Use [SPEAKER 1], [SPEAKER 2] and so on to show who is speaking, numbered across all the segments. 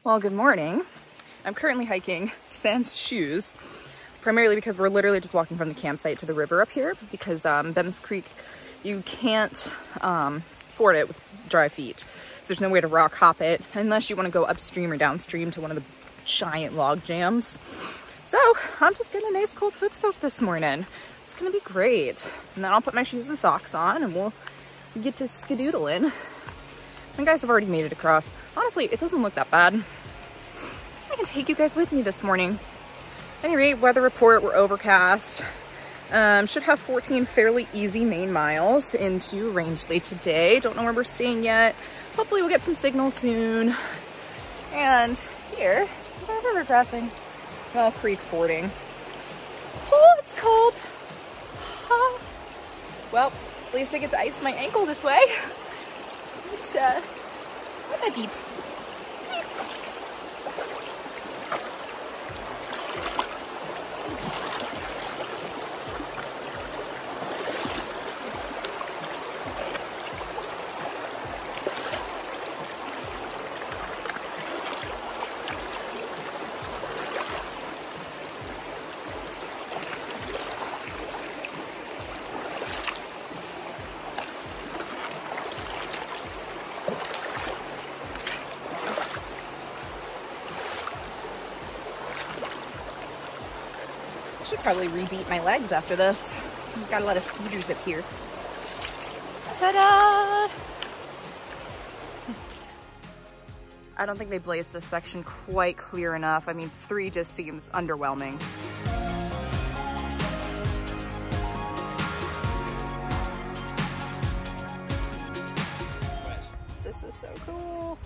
[SPEAKER 1] Well, good morning. I'm currently hiking sans shoes, primarily because we're literally just walking from the campsite to the river up here because Bemis Creek, you can't ford it with dry feet. So there's no way to rock hop it unless you want to go upstream or downstream to one of the giant log jams. So I'm just getting a nice cold foot soak this morning. It's gonna be great. And then I'll put my shoes and socks on and we'll get to skedoodling. You guys have already made it across. Honestly, it doesn't look that bad. I can take you guys with me this morning. At any rate, weather report, we're overcast. Should have 14 fairly easy main miles into Rangeley today. Don't know where we're staying yet. Hopefully we'll get some signal soon. And here is our river crossing. Well, creek fording. Oh, it's cold. Oh. Well, at least I get to ice my ankle this way. It's not that deep. Should probably re-deep my legs after this. Got a lot of skeeters up here. Ta-da! I don't think they blazed this section quite clear enough. I mean, 3 just seems underwhelming. This is so cool.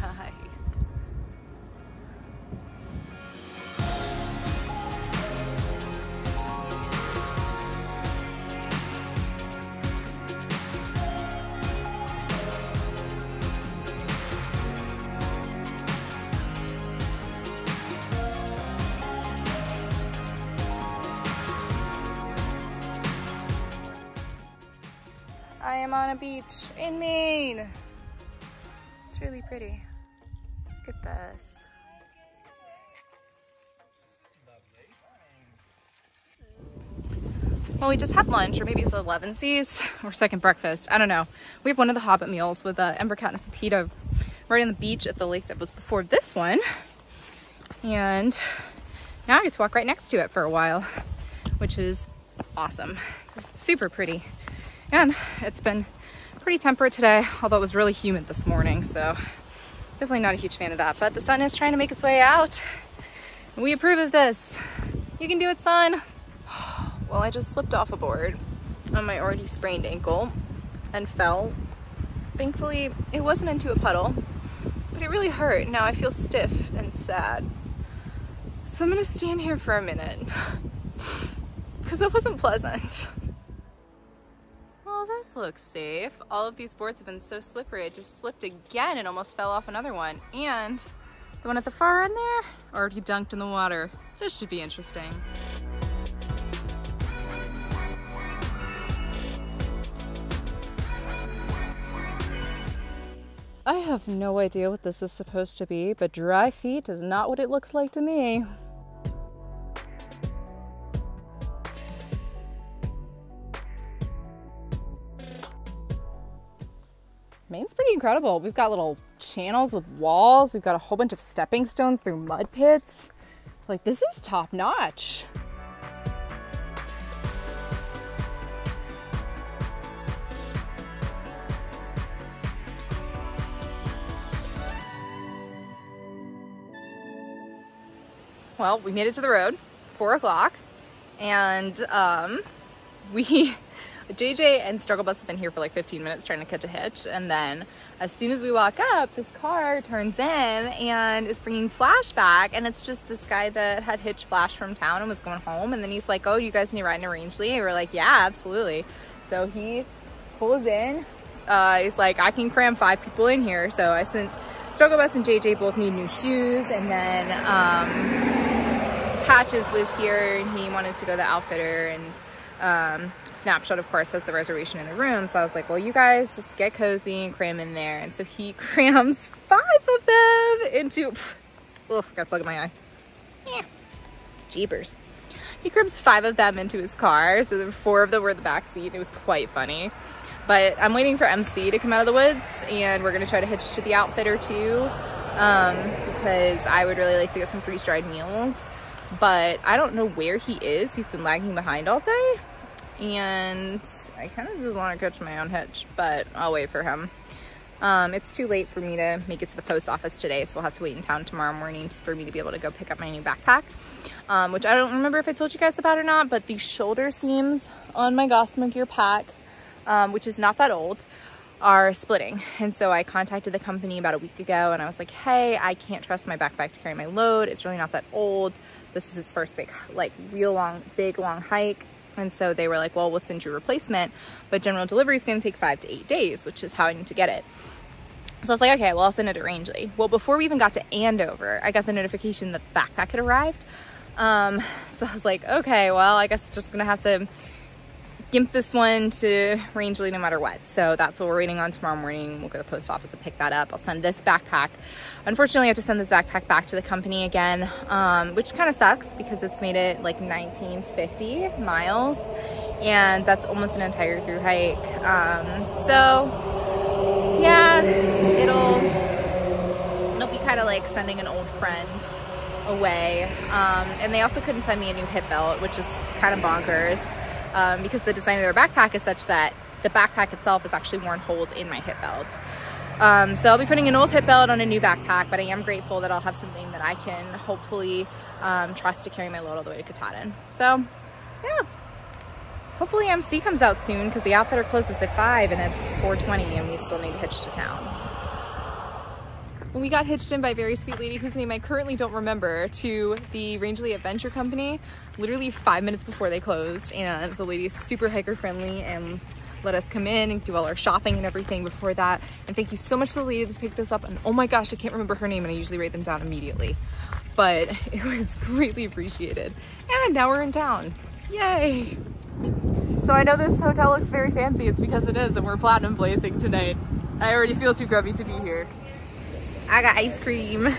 [SPEAKER 1] Nice. I am on a beach in Maine. It's really pretty. Look at this. Well, we just had lunch, or maybe it's 11C's or second breakfast. I don't know. We have one of the Hobbit meals with Ember, Katniss, and Peeta right on the beach at the lake that was before this one. And now I get to walk right next to it for a while, which is awesome. It's super pretty. And it's been pretty temperate today, although it was really humid this morning, so definitely not a huge fan of that. But the sun is trying to make its way out. We approve of this. You can do it, son. Well, I just slipped off a board on my already sprained ankle and fell. Thankfully, it wasn't into a puddle, but it really hurt. Now I feel stiff and sad. So I'm gonna stand here for a minute because that wasn't pleasant. Well, this looks safe. All of these boards have been so slippery. I just slipped again and almost fell off another one. And the one at the far end there already dunked in the water. This should be interesting. I have no idea what this is supposed to be, but dry feet is not what it looks like to me. Maine's pretty incredible. We've got little channels with walls. We've got a whole bunch of stepping stones through mud pits. Like, this is top notch. Well, we made it to the road, 4 o'clock, and JJ and Struggle Bus have been here for like 15 minutes trying to catch a hitch, and then as soon as we walk up, this car turns in and is bringing Flash back, and it's just this guy that had hitch Flash from town and was going home, and then he's like, oh, you guys need to ride in a Rangeley? And we're like, yeah, absolutely. So he pulls in. He's like, I can cram 5 people in here. So I sent Struggle Bus and JJ both need new shoes, and then Patches was here and he wanted to go to the Outfitter, and Snapshot of course has the reservation in the room, so I was like, well, you guys just get cozy and cram in there. And so he crams 5 of them into, oh, got a plug in my eye, yeah, jeepers. He crams 5 of them into his car, so the 4 of them were in the back seat. It was quite funny. But I'm waiting for MC to come out of the woods, and we're gonna try to hitch to the Outfitter too, because I would really like to get some freeze-dried meals. But I don't know where he is. He's been lagging behind all day, and I kind of just want to catch my own hitch, but I'll wait for him. It's too late for me to make it to the post office today, so we'll have to wait in town tomorrow morning for me to be able to go pick up my new backpack, which I don't remember if I told you guys about or not, but the shoulder seams on my Gossamer Gear pack, which is not that old, are splitting. And so I contacted the company about a week ago, and I was like, hey, I can't trust my backpack to carry my load. It's really not that old. This is its first big, like, real long, big, long hike. And so they were like, well, we'll send you a replacement, but general delivery is going to take 5 to 8 days, which is how I need to get it. So I was like, okay, well, I'll send it to Rangeley. Well, before we even got to Andover, I got the notification that the backpack had arrived. So I was like, okay, well, I guess just gonna have to gimp this one to Rangeley no matter what. So that's what we're waiting on tomorrow morning. We'll go to the post office and pick that up. I'll send this backpack. Unfortunately, I have to send this backpack back to the company again, which kind of sucks because it's made it like 1950 miles, and that's almost an entire through hike. So yeah, it'll be kind of like sending an old friend away. And they also couldn't send me a new hip belt, which is kind of bonkers. Because the design of their backpack is such that the backpack itself is actually worn holes in my hip belt. So I'll be putting an old hip belt on a new backpack, but I am grateful that I'll have something that I can hopefully trust to carry my load all the way to Katahdin. So yeah, hopefully MC comes out soon, because the Outfitter closes at 5 and it's 4:20 and we still need to hitch to town. We got hitched in by a very sweet lady whose name I currently don't remember to the Rangeley Adventure Company literally 5 minutes before they closed, and the lady is super hiker friendly and let us come in and do all our shopping and everything before that. And thank you so much to the lady that picked us up, and oh my gosh, I can't remember her name and I usually write them down immediately, but it was greatly appreciated. And now we're in town, yay. So I know this hotel looks very fancy. It's because it is, and we're platinum blazing tonight. I already feel too grubby to be here. I got ice cream.